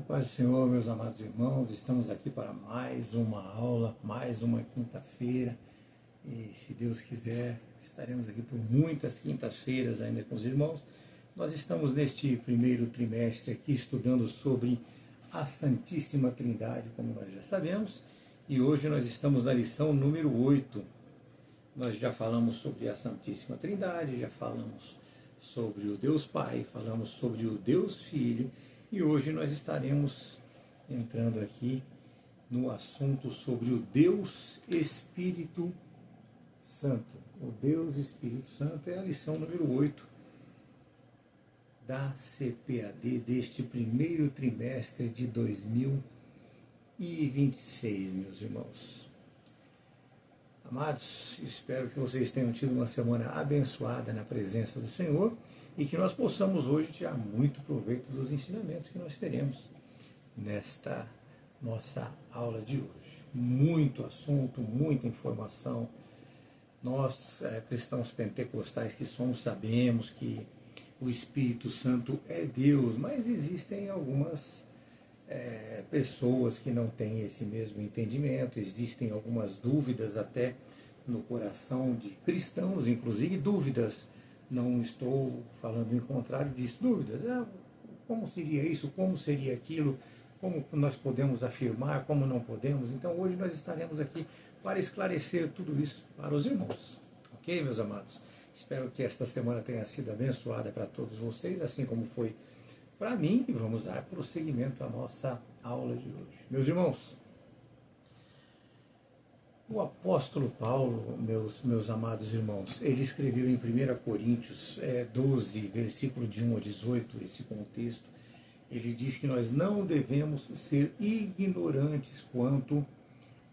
Paz do Senhor, meus amados irmãos, estamos aqui para mais uma aula, mais uma quinta-feira, e se Deus quiser, estaremos aqui por muitas quintas-feiras ainda com os irmãos. Nós estamos neste primeiro trimestre aqui estudando sobre a Santíssima Trindade, como nós já sabemos, e hoje nós estamos na lição número 8. Nós já falamos sobre a Santíssima Trindade, já falamos sobre o Deus Pai, falamos sobre o Deus Filho, e hoje nós estaremos entrando aqui no assunto sobre o Deus Espírito Santo. O Deus Espírito Santo é a lição número 8 da CPAD deste primeiro trimestre de 2026, meus irmãos. Amados, espero que vocês tenham tido uma semana abençoada na presença do Senhor e que nós possamos hoje tirar muito proveito dos ensinamentos que nós teremos nesta nossa aula de hoje. Muito assunto, muita informação. Nós, cristãos pentecostais que somos, sabemos que o Espírito Santo é Deus, mas existem algumas pessoas que não têm esse mesmo entendimento, existem algumas dúvidas até no coração de cristãos, inclusive dúvidas. Não estou falando em contrário disso, dúvidas. Como seria isso? Como seria aquilo? Como nós podemos afirmar? Como não podemos? Então hoje nós estaremos aqui para esclarecer tudo isso para os irmãos. Ok, meus amados? Espero que esta semana tenha sido abençoada para todos vocês, assim como foi para mim, e vamos dar prosseguimento à nossa aula de hoje. Meus irmãos, o apóstolo Paulo, meus amados irmãos, ele escreveu em 1 Coríntios 12, versículo de 1 a 18, esse contexto. Ele diz que nós não devemos ser ignorantes quanto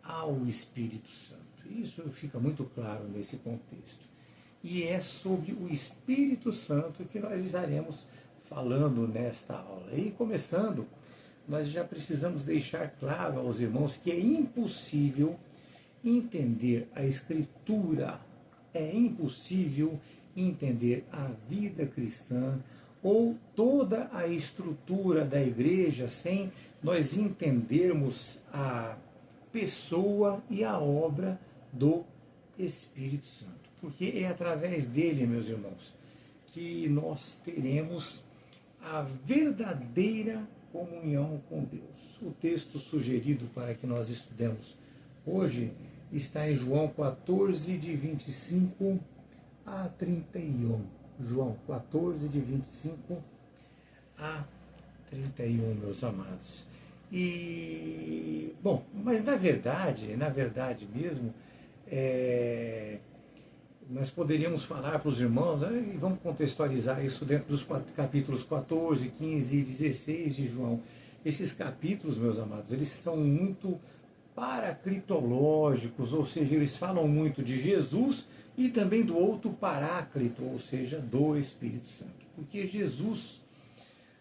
ao Espírito Santo. Isso fica muito claro nesse contexto. E é sobre o Espírito Santo que nós estaremos falando nesta aula. E começando, nós já precisamos deixar claro aos irmãos que é impossível entender a Escritura, é impossível entender a vida cristã ou toda a estrutura da igreja sem nós entendermos a pessoa e a obra do Espírito Santo. Porque é através dele, meus irmãos, que nós teremos a verdadeira comunhão com Deus. O texto sugerido para que nós estudemos hoje está em João 14, de 25 a 31. João 14, de 25 a 31, meus amados. E, bom, mas na verdade mesmo, nós poderíamos falar para os irmãos, e vamos contextualizar isso dentro dos capítulos 14, 15 e 16 de João. Esses capítulos, meus amados, eles são muito paracritológicos, ou seja, eles falam muito de Jesus e também do outro paráclito, ou seja, do Espírito Santo. Porque Jesus,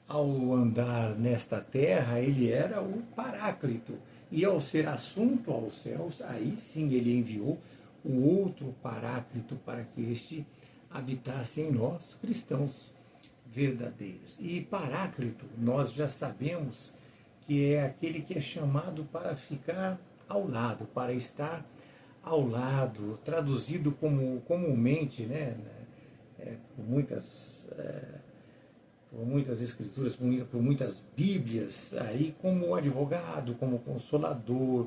ao andar nesta terra, ele era o paráclito, e ao ser assunto aos céus, aí sim ele enviou o outro paráclito para que este habitasse em nós, cristãos verdadeiros. E paráclito, nós já sabemos que é aquele que é chamado para ficar ao lado, para estar ao lado, traduzido como comumente, por muitas escrituras, por muitas bíblias, aí como advogado, como consolador,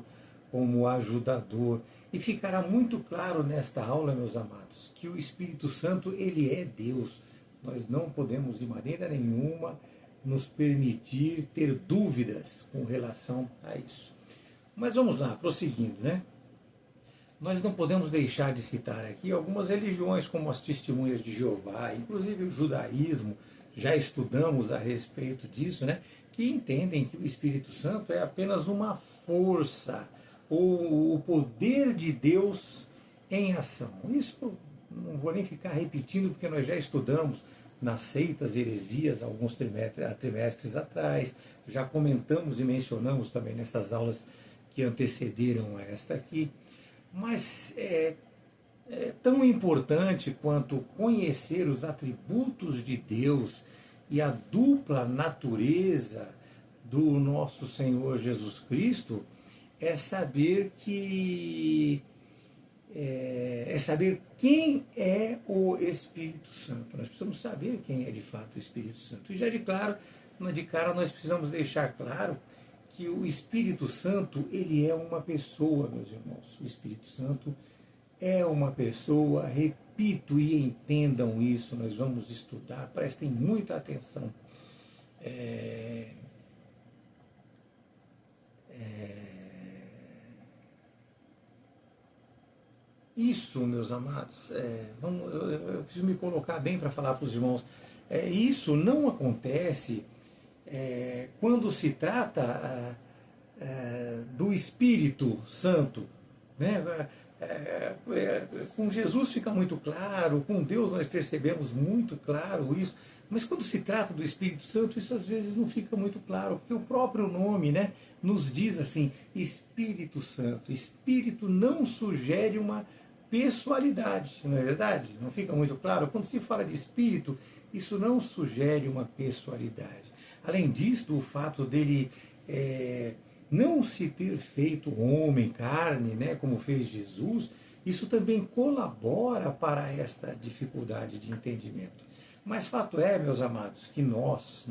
como ajudador. E ficará muito claro nesta aula, meus amados, que o Espírito Santo, ele é Deus. Nós não podemos de maneira nenhuma nos permitir ter dúvidas com relação a isso. Mas vamos lá, prosseguindo, Nós não podemos deixar de citar aqui algumas religiões, como as Testemunhas de Jeová, inclusive o judaísmo, já estudamos a respeito disso, que entendem que o Espírito Santo é apenas uma força, ou o poder de Deus em ação. Isso não vou nem ficar repetindo, porque nós já estudamos nas seitas heresias alguns trimestres atrás, já comentamos e mencionamos também nessas aulas que antecederam a esta aqui. Mas é tão importante quanto conhecer os atributos de Deus e a dupla natureza do nosso Senhor Jesus Cristo é saber que é saber quem é o Espírito Santo. Nós precisamos saber quem é de fato o Espírito Santo. E já de cara nós precisamos deixar claro que o Espírito Santo, ele é uma pessoa, meus irmãos. O Espírito Santo é uma pessoa, repito e entendam isso, nós vamos estudar, prestem muita atenção. Isso, meus amados, eu preciso me colocar bem para falar para os irmãos. Isso não acontece quando se trata do Espírito Santo, né? Com Jesus fica muito claro, com Deus nós percebemos muito claro isso, mas quando se trata do Espírito Santo, isso às vezes não fica muito claro, porque o próprio nome, né, nos diz assim, Espírito Santo. Espírito não sugere uma pessoalidade, não é verdade? Não fica muito claro? Quando se fala de Espírito, isso não sugere uma pessoalidade. Além disso, o fato dele não se ter feito homem, carne, né, como fez Jesus, isso também colabora para esta dificuldade de entendimento. Mas fato é, meus amados, que nós,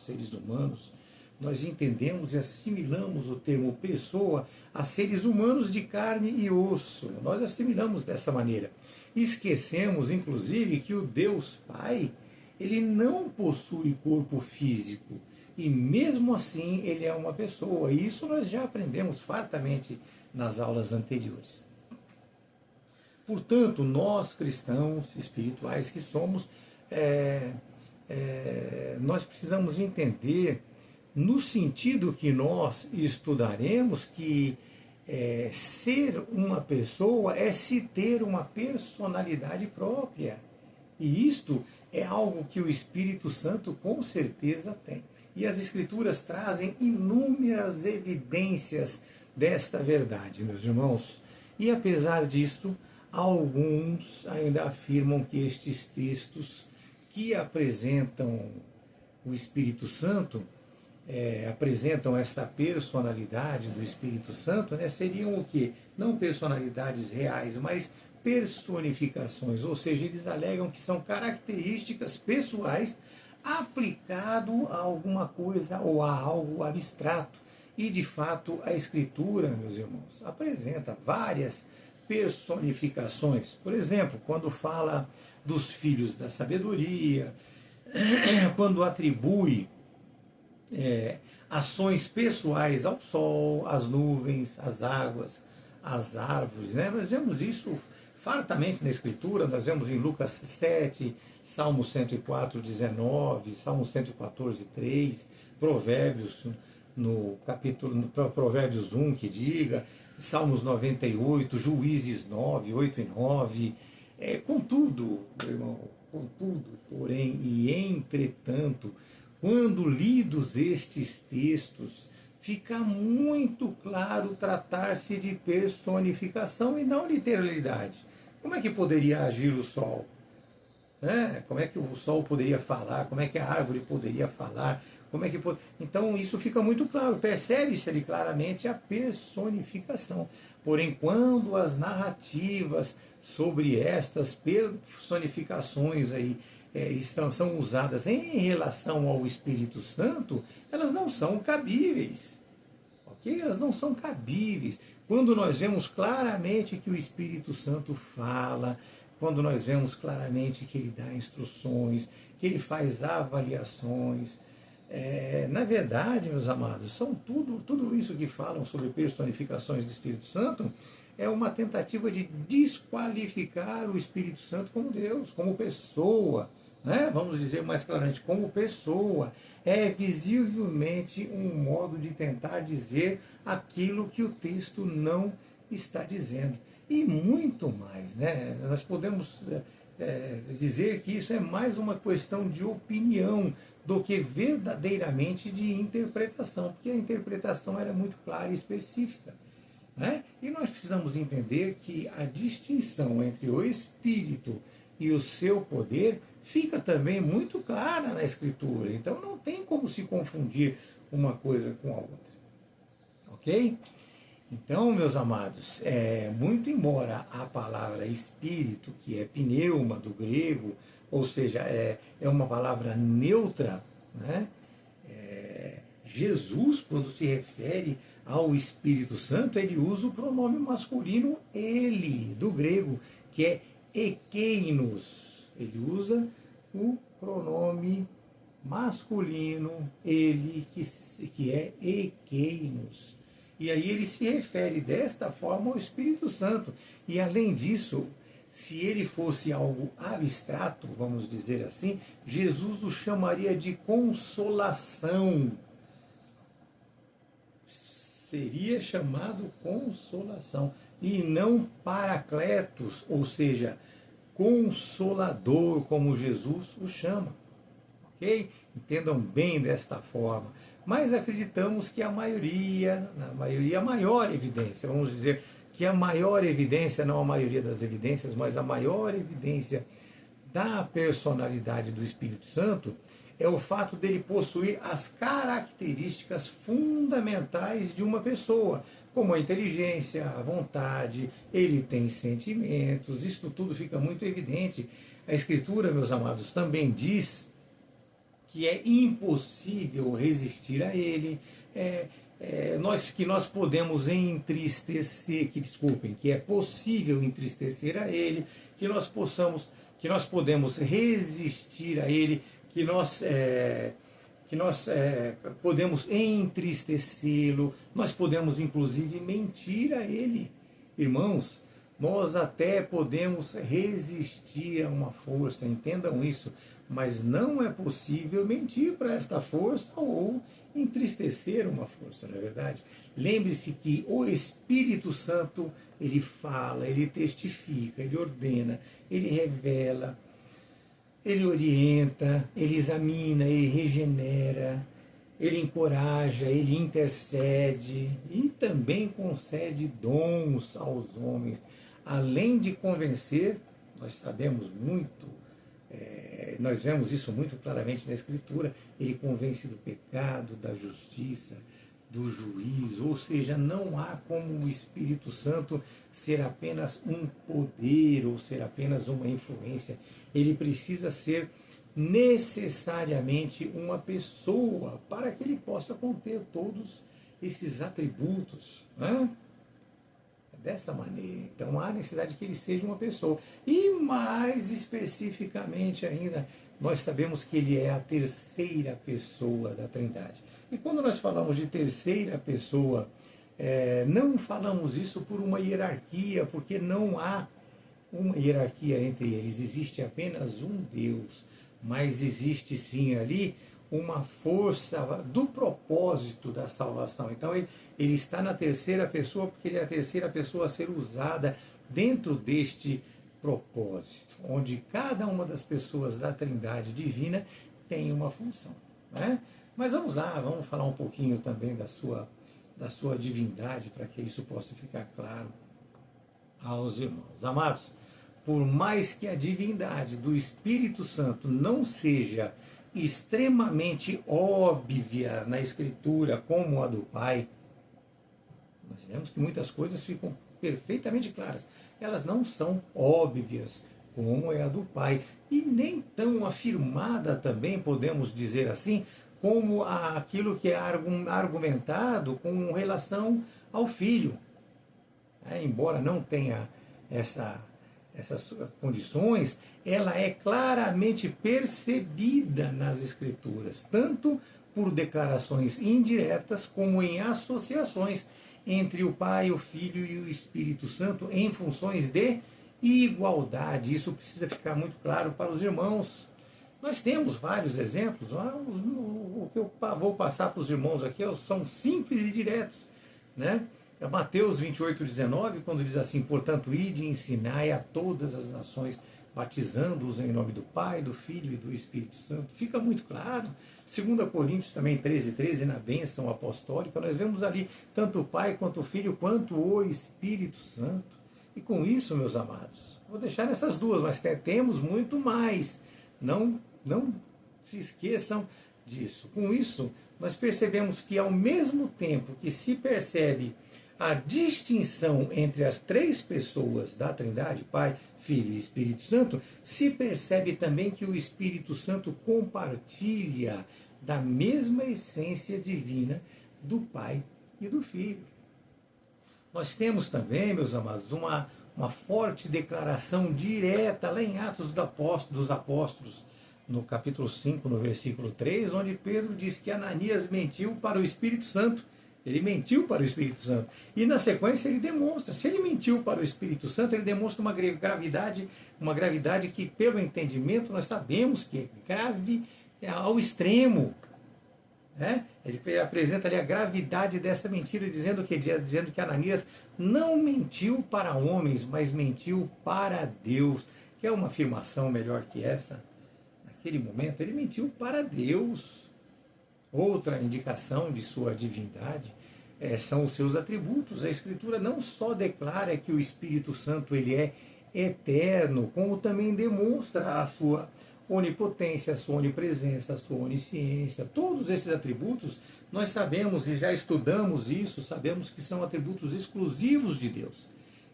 seres humanos, nós entendemos e assimilamos o termo pessoa a seres humanos de carne e osso. Nós assimilamos dessa maneira. E esquecemos, inclusive, que o Deus Pai, ele não possui corpo físico. E mesmo assim ele é uma pessoa. E isso nós já aprendemos fartamente nas aulas anteriores. Portanto, nós cristãos espirituais que somos, nós precisamos entender, no sentido que nós estudaremos, que ser uma pessoa é se ter uma personalidade própria. E isto é algo que o Espírito Santo com certeza tem. E as Escrituras trazem inúmeras evidências desta verdade, meus irmãos. E apesar disto, alguns ainda afirmam que estes textos que apresentam o Espírito Santo, apresentam esta personalidade do Espírito Santo, né, seriam o quê? Não personalidades reais, mas personificações, ou seja, eles alegam que são características pessoais aplicado a alguma coisa ou a algo abstrato. E, de fato, a Escritura, meus irmãos, apresenta várias personificações. Por exemplo, quando fala dos filhos da sabedoria, quando atribui ações pessoais ao sol, às nuvens, às águas, às árvores, né? Nós vemos isso fartamente na Escritura, nós vemos em Lucas 7, Salmo 104, 19, Salmo 114, 3, Provérbios, no Provérbios 1, que diga, Salmos 98, Juízes 9, 8 e 9, contudo, meu irmão, contudo, porém, e entretanto, quando lidos estes textos, fica muito claro tratar-se de personificação e não literalidade. Como é que poderia agir o sol? Como é que o sol poderia falar? Como é que a árvore poderia falar? Então isso fica muito claro, percebe-se ali claramente a personificação. Porém, quando as narrativas sobre estas personificações aí são usadas em relação ao Espírito Santo, elas não são cabíveis. Ok? Elas não são cabíveis. Quando nós vemos claramente que o Espírito Santo fala, quando nós vemos claramente que ele dá instruções, que ele faz avaliações, na verdade, meus amados, são tudo isso que falam sobre personificações do Espírito Santo é uma tentativa de desqualificar o Espírito Santo como Deus, como pessoa, né? Vamos dizer mais claramente, como pessoa. É visivelmente um modo de tentar dizer aquilo que o texto não está dizendo. E muito mais, né? Nós podemos dizer que isso é mais uma questão de opinião do que verdadeiramente de interpretação, porque a interpretação era muito clara e específica. Né? E nós precisamos entender que a distinção entre o Espírito e o seu poder fica também muito clara na Escritura. Então não tem como se confundir uma coisa com a outra. Ok? Então, meus amados, muito embora a palavra espírito, que é pneuma do grego, ou seja, é uma palavra neutra, né? Jesus, quando se refere ao Espírito Santo, ele usa o pronome masculino ele, do grego, que é ekeinos. Ele usa o pronome masculino ele, que é ekeinos. E aí ele se refere desta forma ao Espírito Santo. E além disso, se ele fosse algo abstrato, vamos dizer assim, Jesus o chamaria de consolação. Seria chamado consolação. E não paracletos, ou seja, consolador, como Jesus o chama. Ok? Entendam bem desta forma. Mas acreditamos que a maior evidência, vamos dizer que a maior evidência, não a maioria das evidências, mas a maior evidência da personalidade do Espírito Santo é o fato dele possuir as características fundamentais de uma pessoa, como a inteligência, a vontade, ele tem sentimentos, isso tudo fica muito evidente. A Escritura, meus amados, também diz que é impossível resistir a ele, nós podemos entristecer, que é possível entristecer a ele, que nós podemos resistir a ele, que nós podemos entristecê-lo, nós podemos inclusive mentir a ele. Irmãos, nós até podemos resistir a uma força, entendam isso, mas não é possível mentir para esta força ou entristecer uma força, não é verdade? Lembre-se que o Espírito Santo, ele fala, ele testifica, ele ordena, ele revela, ele orienta, ele examina, ele regenera, ele encoraja, ele intercede e também concede dons aos homens. Além de convencer, nós sabemos muito, nós vemos isso muito claramente na Escritura, ele convence do pecado, da justiça, do juízo, ou seja, não há como o Espírito Santo ser apenas um poder ou ser apenas uma influência. Ele precisa ser necessariamente uma pessoa para que ele possa conter todos esses atributos, né? Dessa maneira. Então há necessidade que ele seja uma pessoa. E mais especificamente ainda, nós sabemos que ele é a terceira pessoa da Trindade. E quando nós falamos de terceira pessoa, não falamos isso por uma hierarquia, porque não há uma hierarquia entre eles. Existe apenas um Deus, mas existe sim ali uma força do propósito da salvação. Então ele está na terceira pessoa porque ele é a terceira pessoa a ser usada dentro deste propósito, onde cada uma das pessoas da Trindade Divina tem uma função, né? Mas vamos lá, vamos falar um pouquinho também da sua divindade, para que isso possa ficar claro aos irmãos. Amados, por mais que a divindade do Espírito Santo não seja extremamente óbvia na Escritura, como a do Pai, nós vemos que muitas coisas ficam perfeitamente claras. Elas não são óbvias, como é a do Pai. E nem tão afirmada também, podemos dizer assim, como aquilo que é argumentado com relação ao Filho. Embora não tenha essas condições, ela é claramente percebida nas Escrituras, tanto por declarações indiretas como em associações entre o Pai, o Filho e o Espírito Santo em funções de igualdade. Isso precisa ficar muito claro para os irmãos. Nós temos vários exemplos. O que eu vou passar para os irmãos aqui são simples e diretos, né? Mateus 28:19, quando diz assim: portanto, ide e ensinai a todas as nações, batizando-os em nome do Pai, do Filho e do Espírito Santo. Fica muito claro. 2 Coríntios também 13:13, na bênção apostólica, nós vemos ali tanto o Pai, quanto o Filho, quanto o Espírito Santo. E com isso, meus amados, vou deixar nessas duas, mas temos muito mais. Não se esqueçam disso. Com isso, nós percebemos que ao mesmo tempo que se percebe a distinção entre as três pessoas da Trindade, Pai, Filho e Espírito Santo, se percebe também que o Espírito Santo compartilha da mesma essência divina do Pai e do Filho. Nós temos também, meus amados, uma forte declaração direta lá em Atos dos Apóstolos, no capítulo 5, no versículo 3, onde Pedro diz que Ananias mentiu para o Espírito Santo. Ele mentiu para o Espírito Santo. E na sequência ele demonstra, se ele mentiu para o Espírito Santo, ele demonstra uma gravidade que, pelo entendimento, nós sabemos que é grave ao extremo. Né? Ele apresenta ali a gravidade dessa mentira, dizendo que Ananias não mentiu para homens, mas mentiu para Deus. Quer uma afirmação melhor que essa? Naquele momento ele mentiu para Deus. Outra indicação de sua divindade são os seus atributos. A Escritura não só declara que o Espírito Santo ele é eterno, como também demonstra a sua onipotência, a sua onipresença, a sua onisciência. Todos esses atributos nós sabemos e já estudamos isso, sabemos que são atributos exclusivos de Deus.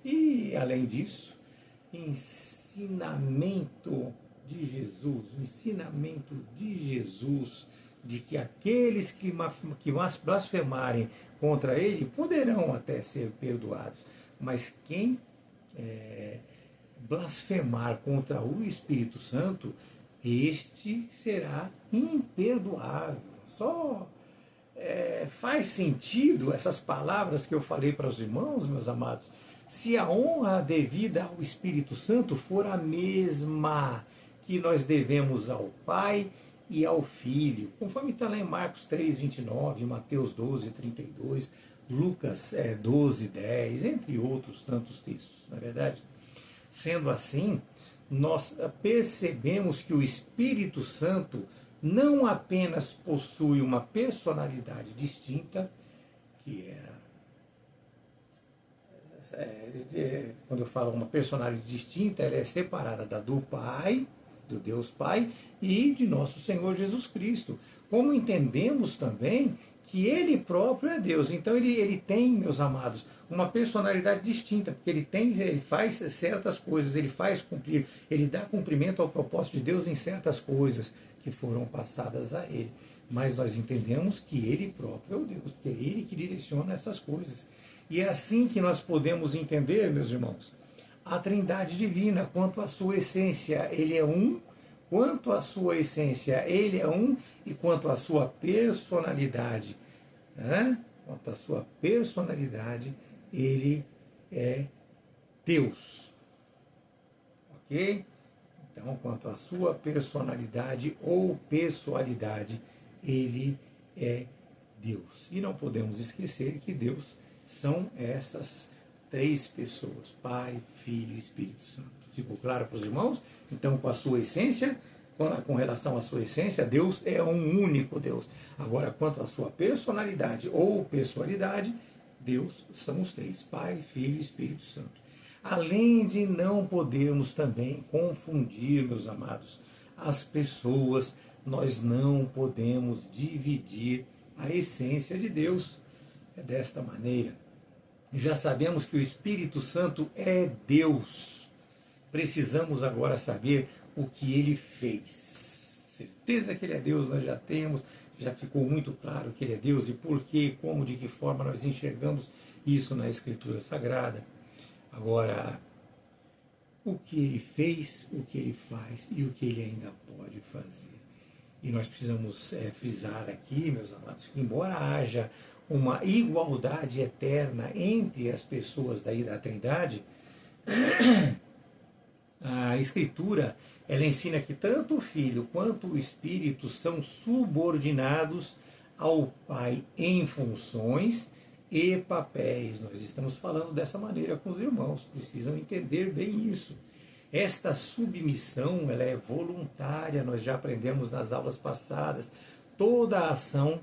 E, além disso, ensinamento de Jesus, de que aqueles que blasfemarem contra ele poderão até ser perdoados, mas quem blasfemar contra o Espírito Santo, este será imperdoável. Só faz sentido essas palavras que eu falei para os irmãos, meus amados, se a honra devida ao Espírito Santo for a mesma que nós devemos ao Pai e ao Filho, conforme está lá em Marcos 3, 29, Mateus 12, 32, Lucas 12, 10, entre outros tantos textos, não é verdade? Sendo assim, nós percebemos que o Espírito Santo não apenas possui uma personalidade distinta, que quando eu falo uma personalidade distinta, ela é separada da do Pai, do Deus Pai e de nosso Senhor Jesus Cristo. Como entendemos também que Ele próprio é Deus. Então ele tem, meus amados, uma personalidade distinta, porque ele faz certas coisas, ele faz cumprir, ele dá cumprimento ao propósito de Deus em certas coisas que foram passadas a Ele. Mas nós entendemos que Ele próprio é o Deus, que é Ele que direciona essas coisas. E é assim que nós podemos entender, meus irmãos, a Trindade Divina. Quanto à sua essência, Ele é um, quanto à sua essência, Ele é um, e quanto à sua personalidade, quanto à sua personalidade, Ele é Deus. Ok? Então, quanto à sua personalidade ou pessoalidade, Ele é Deus. E não podemos esquecer que Deus são essas três pessoas, Pai, Filho e Espírito Santo. Ficou claro para os irmãos? Então, com a sua essência, com relação à sua essência, Deus é um único Deus. Agora, quanto à sua personalidade ou pessoalidade, Deus são os três, Pai, Filho e Espírito Santo. Além de não podermos também confundir, meus amados, as pessoas, nós não podemos dividir a essência de Deus. É desta maneira. Já sabemos que o Espírito Santo é Deus. Precisamos agora saber o que Ele fez. Certeza que Ele é Deus nós já temos, já ficou muito claro que Ele é Deus e por que, como, de que forma nós enxergamos isso na Escritura Sagrada. Agora, o que Ele fez, o que Ele faz e o que Ele ainda pode fazer. E nós precisamos frisar aqui, meus amados, que embora haja uma igualdade eterna entre as pessoas da Trindade, a Escritura ela ensina que tanto o Filho quanto o Espírito são subordinados ao Pai em funções e papéis. Nós estamos falando dessa maneira com os irmãos, precisam entender bem isso. Esta submissão ela é voluntária, nós já aprendemos nas aulas passadas. Toda a ação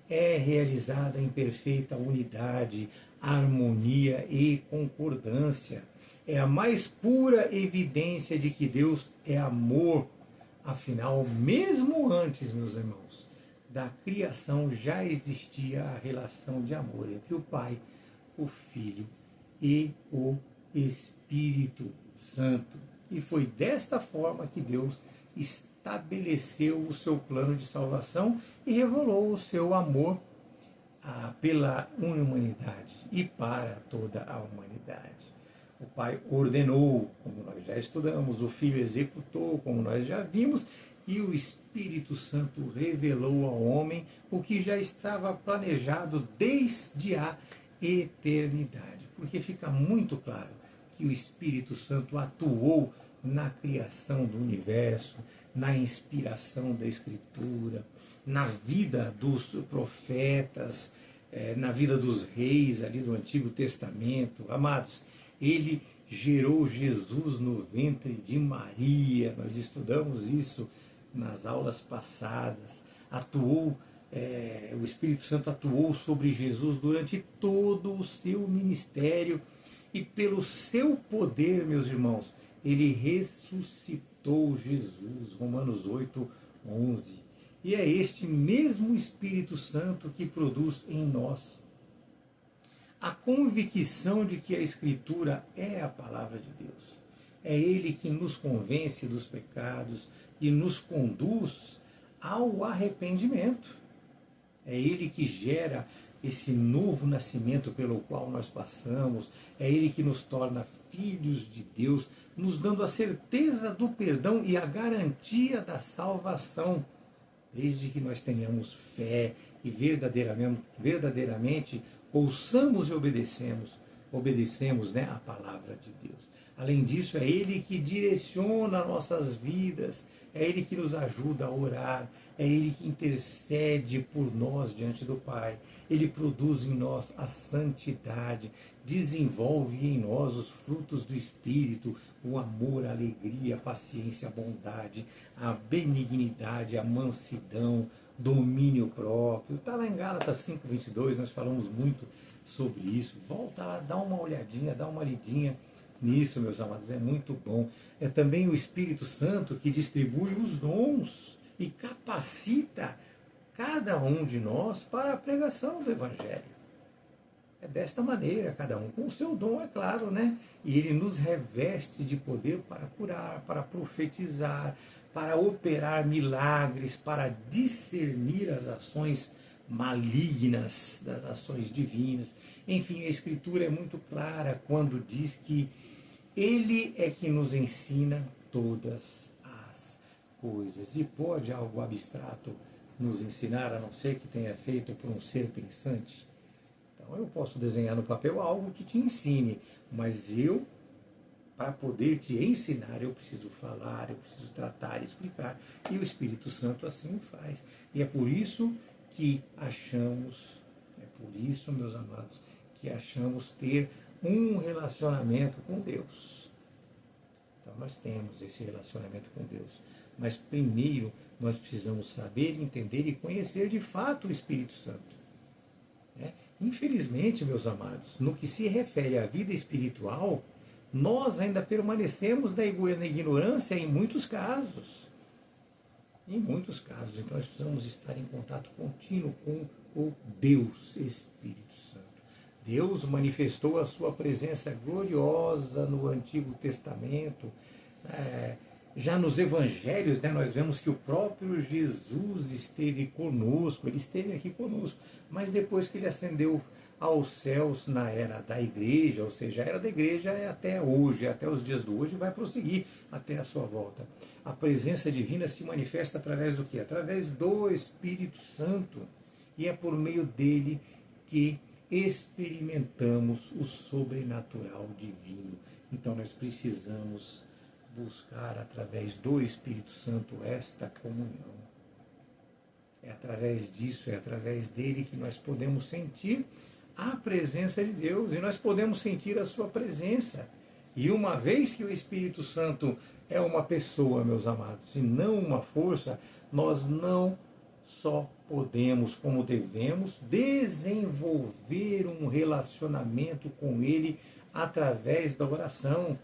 é realizada em perfeita unidade, harmonia e concordância. É a mais pura evidência de que Deus é amor. Afinal, mesmo antes, meus irmãos, da criação já existia a relação de amor entre o Pai, o Filho e o Espírito Santo. E foi desta forma que Deus estabeleceu o seu plano de salvação e revelou o seu amor pela humanidade e para toda a humanidade. O Pai ordenou, como nós já estudamos, o Filho executou, como nós já vimos, e o Espírito Santo revelou ao homem o que já estava planejado desde a eternidade. Porque fica muito claro que o Espírito Santo atuou na criação do universo, na inspiração da Escritura, na vida dos profetas, na vida dos reis ali do Antigo Testamento. Amados, ele gerou Jesus no ventre de Maria. Nós estudamos isso nas aulas passadas. O Espírito Santo atuou sobre Jesus durante todo o seu ministério e pelo seu poder, meus irmãos, ele ressuscitou Jesus. Romanos 8:11. E é este mesmo Espírito Santo que produz em nós a convicção de que a Escritura é a palavra de Deus. É Ele que nos convence dos pecados e nos conduz ao arrependimento. É Ele que gera esse novo nascimento pelo qual nós passamos. É Ele que nos torna filhos de Deus, nos dando a certeza do perdão e a garantia da salvação, desde que nós tenhamos fé e verdadeiramente ouçamos e obedecemos, a palavra de Deus. Além disso, é Ele que direciona nossas vidas, é Ele que nos ajuda a orar, é Ele que intercede por nós diante do Pai. Ele produz em nós a santidade, desenvolve em nós os frutos do Espírito, o amor, a alegria, a paciência, a bondade, a benignidade, a mansidão, domínio próprio. Está lá em Gálatas 5:22, nós falamos muito sobre isso. Volta lá, dá uma olhadinha, dá uma lidinha nisso, meus amados, é muito bom. É também o Espírito Santo que distribui os dons e capacita cada um de nós para a pregação do Evangelho. É desta maneira, cada um com o seu dom, é claro, né? E ele nos reveste de poder para curar, para profetizar, para operar milagres, para discernir as ações malignas das ações divinas. Enfim, a Escritura é muito clara quando diz que Ele é que nos ensina todas as coisas. E pode algo abstrato nos ensinar, a não ser que tenha feito por um ser pensante? Então eu posso desenhar no papel algo que te ensine, mas para poder te ensinar, eu preciso falar, eu preciso tratar e explicar. E o Espírito Santo assim faz. E é por isso que meus amados, que achamos ter um relacionamento com Deus. Então nós temos esse relacionamento com Deus. Mas primeiro nós precisamos saber, entender e conhecer de fato o Espírito Santo. Infelizmente, meus amados, no que se refere à vida espiritual, nós ainda permanecemos na ignorância em muitos casos. Em muitos casos. Então nós precisamos estar em contato contínuo com o Deus Espírito Santo. Deus manifestou a sua presença gloriosa no Antigo Testamento. Já nos Evangelhos, nós vemos que o próprio Jesus esteve conosco, ele esteve aqui conosco, mas depois que ele ascendeu aos céus na era da igreja, ou seja, a era da igreja é até hoje, até os dias de hoje, vai prosseguir até a sua volta. A presença divina se manifesta através do quê? Através do Espírito Santo, e é por meio dele que experimentamos o sobrenatural divino. Então nós precisamos buscar através do Espírito Santo esta comunhão. É através disso, é através dele que nós podemos sentir a presença de Deus e nós podemos sentir a sua presença. E uma vez que o Espírito Santo é uma pessoa, meus amados, e não uma força, nós não só podemos, como devemos, desenvolver um relacionamento com ele através da oração.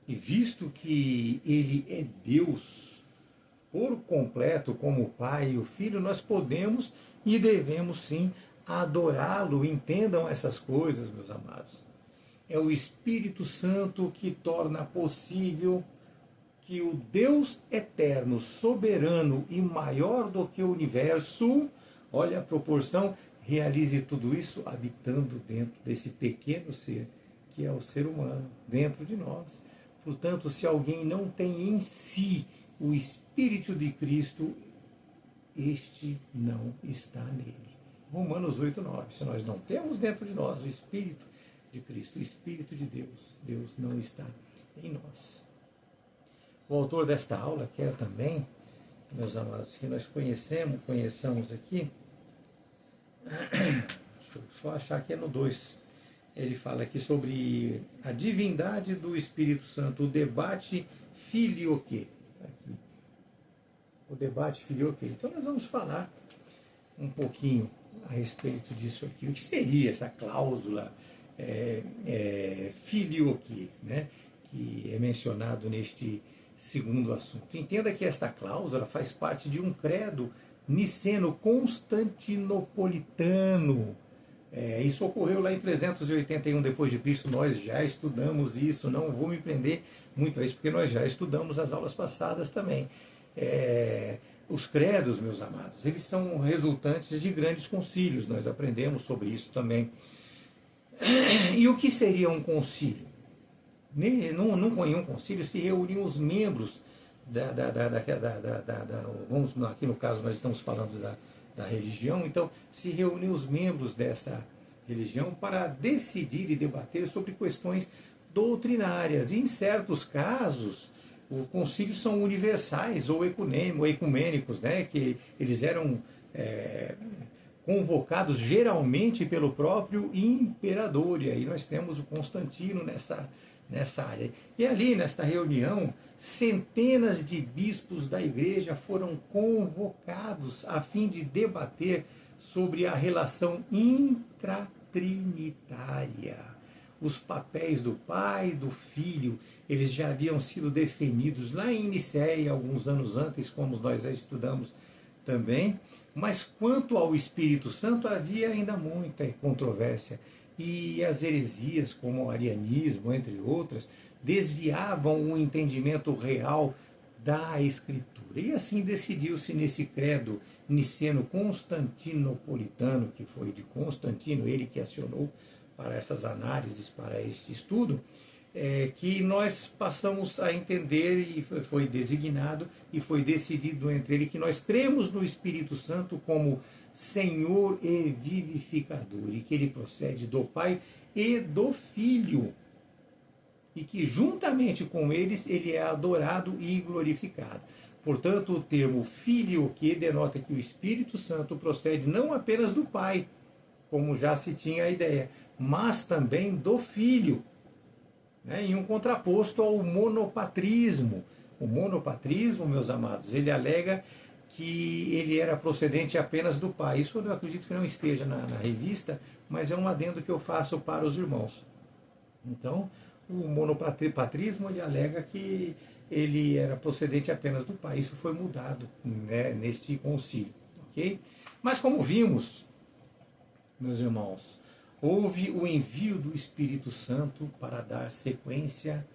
E visto que ele é Deus, por completo como o Pai e o Filho, nós podemos e devemos sim adorá-lo. Entendam essas coisas, meus amados. É o Espírito Santo que torna possível que o Deus eterno, soberano e maior do que o universo, olha a proporção, realize tudo isso habitando dentro desse pequeno ser, que é o ser humano, dentro de nós. Portanto, se alguém não tem em si o Espírito de Cristo, este não está nele. Romanos 8:9. Se nós não temos dentro de nós o Espírito de Cristo, o Espírito de Deus, Deus não está em nós. O autor desta aula quer também, meus amados, que nós conheçamos aqui, deixa eu só achar que é no 2, ele fala aqui sobre a divindade do Espírito Santo, o debate filioque. Aqui. O debate filioque. Então nós vamos falar um pouquinho a respeito disso aqui. O que seria essa cláusula filioque, né? Que é mencionado neste segundo assunto. Entenda que esta cláusula faz parte de um credo niceno-constantinopolitano. Isso ocorreu lá em 381 depois de Cristo. Nós já estudamos isso, não vou me prender muito a isso, porque nós já estudamos as aulas passadas também. Os credos, meus amados, eles são resultantes de grandes concílios, nós aprendemos sobre isso também. E o que seria um concílio? Nunca em um concílio se reuniam os membros vamos, aqui no caso nós estamos falando da religião, então se reuniam os membros dessa religião para decidir e debater sobre questões doutrinárias. E em certos casos, os concílios são universais ou ecumênicos, né? Que eles eram convocados geralmente pelo próprio imperador. E aí nós temos o Constantino nessa área. E ali, nesta reunião, centenas de bispos da igreja foram convocados a fim de debater sobre a relação intratrinitária. Os papéis do Pai e do Filho, eles já haviam sido definidos lá em Nicéia, alguns anos antes, como nós já estudamos também. Mas quanto ao Espírito Santo, havia ainda muita controvérsia. E as heresias, como o arianismo, entre outras, desviavam o entendimento real da Escritura. E assim decidiu-se nesse credo niceno-constantinopolitano, que foi de Constantino, ele que acionou para essas análises, para este estudo, que nós passamos a entender, e foi designado e foi decidido entre ele que nós cremos no Espírito Santo como Senhor e vivificador, e que ele procede do Pai e do Filho, e que juntamente com eles ele é adorado e glorificado. Portanto, o termo filho que denota que o Espírito Santo procede não apenas do Pai, como já se tinha a ideia, mas também do Filho, né? Em um contraposto ao monopatrismo. O monopatrismo, meus amados, ele alega que ele era procedente apenas do Pai. Isso eu acredito que não esteja na revista, mas é um adendo que eu faço para os irmãos. Então, o monopatrismo, ele alega que ele era procedente apenas do Pai. Isso foi mudado, né, neste concílio. Okay? Mas como vimos, meus irmãos, houve o envio do Espírito Santo para dar sequência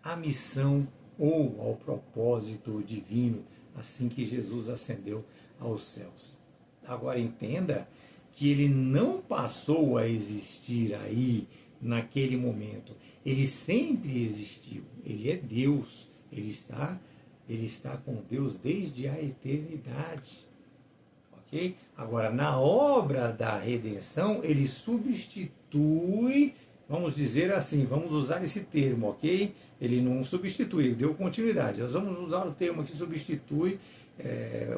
à missão ou ao propósito divino, assim que Jesus ascendeu aos céus. Agora entenda que ele não passou a existir aí, naquele momento. Ele sempre existiu. Ele é Deus. Ele está com Deus desde a eternidade. Ok? Agora, na obra da redenção, ele substitui, vamos dizer assim, vamos usar esse termo, ok? Ele não substitui, ele deu continuidade. Nós vamos usar o termo que substitui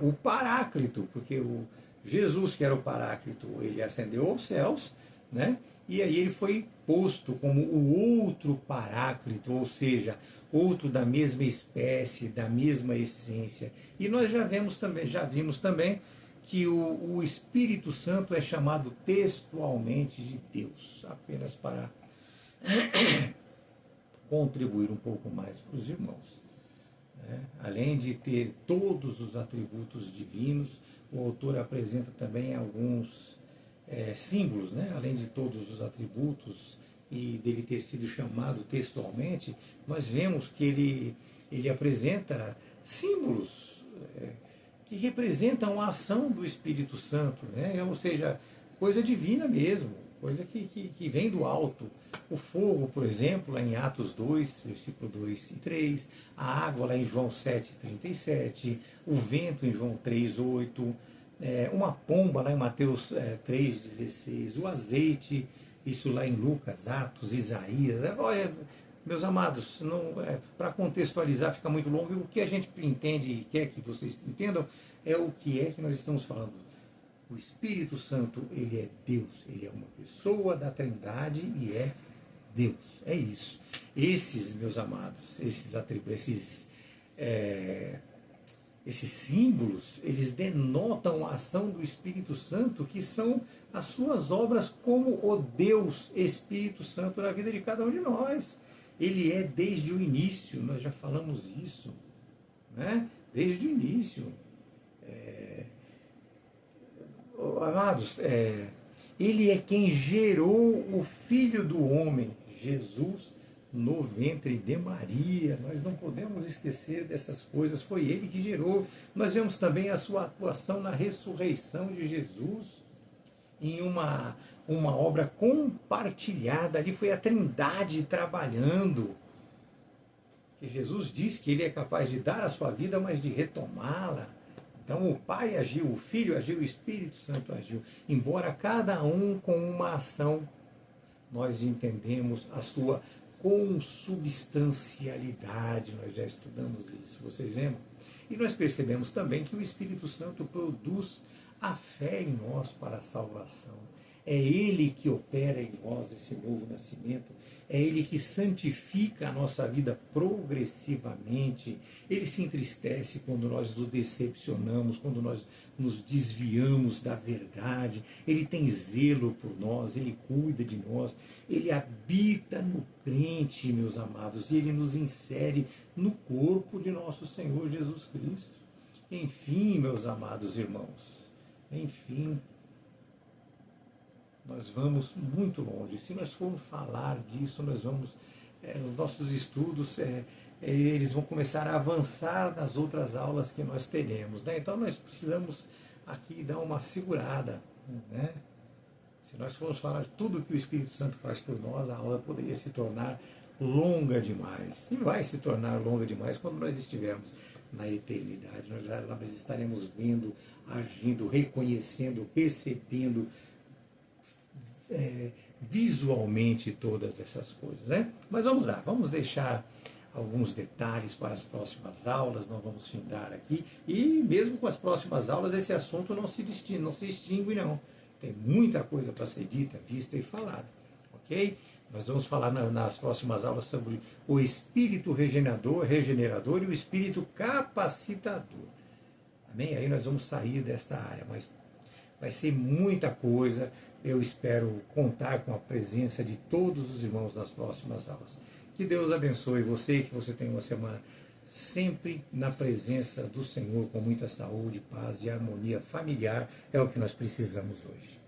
o Paráclito, porque o Jesus, que era o Paráclito, ele ascendeu aos céus, né? E aí ele foi posto como o outro Paráclito, ou seja, outro da mesma espécie, da mesma essência. E nós já vimos também que o Espírito Santo é chamado textualmente de Deus, apenas para contribuir um pouco mais para os irmãos. né? Além de ter todos os atributos divinos, o autor apresenta também alguns símbolos, né? Além de todos os atributos e dele ter sido chamado textualmente, nós vemos que ele apresenta símbolos que representam a ação do Espírito Santo, né? Ou seja, coisa divina mesmo, coisa que vem do alto. O fogo, por exemplo, lá em Atos 2, versículo 2 e 3, a água lá em João 7, 37, o vento em João 3, 8, uma pomba lá em Mateus 3, 16, o azeite, isso lá em Lucas, Atos, Isaías. Olha, meus amados, para contextualizar fica muito longo, e o que a gente entende e quer que vocês entendam é o que é que nós estamos falando. O Espírito Santo, ele é Deus, ele é uma pessoa da Trindade e é Deus, é isso. Esses, meus amados, esses símbolos, eles denotam a ação do Espírito Santo, que são as suas obras como o Deus Espírito Santo na vida de cada um de nós. Ele é desde o início, nós já falamos isso, né? Desde o início. Amados, ele é quem gerou o Filho do Homem, Jesus, no ventre de Maria. Nós não podemos esquecer dessas coisas, foi ele que gerou. Nós vemos também a sua atuação na ressurreição de Jesus, em uma obra compartilhada. Ali foi a Trindade trabalhando. Que Jesus diz que ele é capaz de dar a sua vida, mas de retomá-la. Então o Pai agiu, o Filho agiu, o Espírito Santo agiu. Embora cada um com uma ação, nós entendemos a sua consubstancialidade. Nós já estudamos isso, vocês lembram? E nós percebemos também que o Espírito Santo produz a fé em nós para a salvação. É Ele que opera em nós esse novo nascimento. É Ele que santifica a nossa vida progressivamente. Ele se entristece quando nós nos decepcionamos, quando nós nos desviamos da verdade. Ele tem zelo por nós, Ele cuida de nós. Ele habita no crente, meus amados, e Ele nos insere no corpo de nosso Senhor Jesus Cristo. Enfim, meus amados irmãos, enfim, nós vamos muito longe. Se nós formos falar disso, nós vamos, os nossos estudos, eles vão começar a avançar nas outras aulas que nós teremos, né? Então nós precisamos aqui dar uma segurada, né? Se nós formos falar tudo o que o Espírito Santo faz por nós, a aula poderia se tornar longa demais. E vai se tornar longa demais quando nós estivermos na eternidade. Nós estaremos vendo, agindo, reconhecendo, percebendo visualmente todas essas coisas, né? Mas vamos lá, vamos deixar alguns detalhes para as próximas aulas, não vamos findar aqui, e mesmo com as próximas aulas esse assunto não se extingue não. Tem muita coisa para ser dita, vista e falada, ok? Nós vamos falar nas próximas aulas sobre o espírito regenerador e o espírito capacitador. Amém? Aí nós vamos sair desta área, mas vai ser muita coisa. Eu espero contar com a presença de todos os irmãos nas próximas aulas. Que Deus abençoe você, que você tenha uma semana sempre na presença do Senhor, com muita saúde, paz e harmonia familiar. É o que nós precisamos hoje.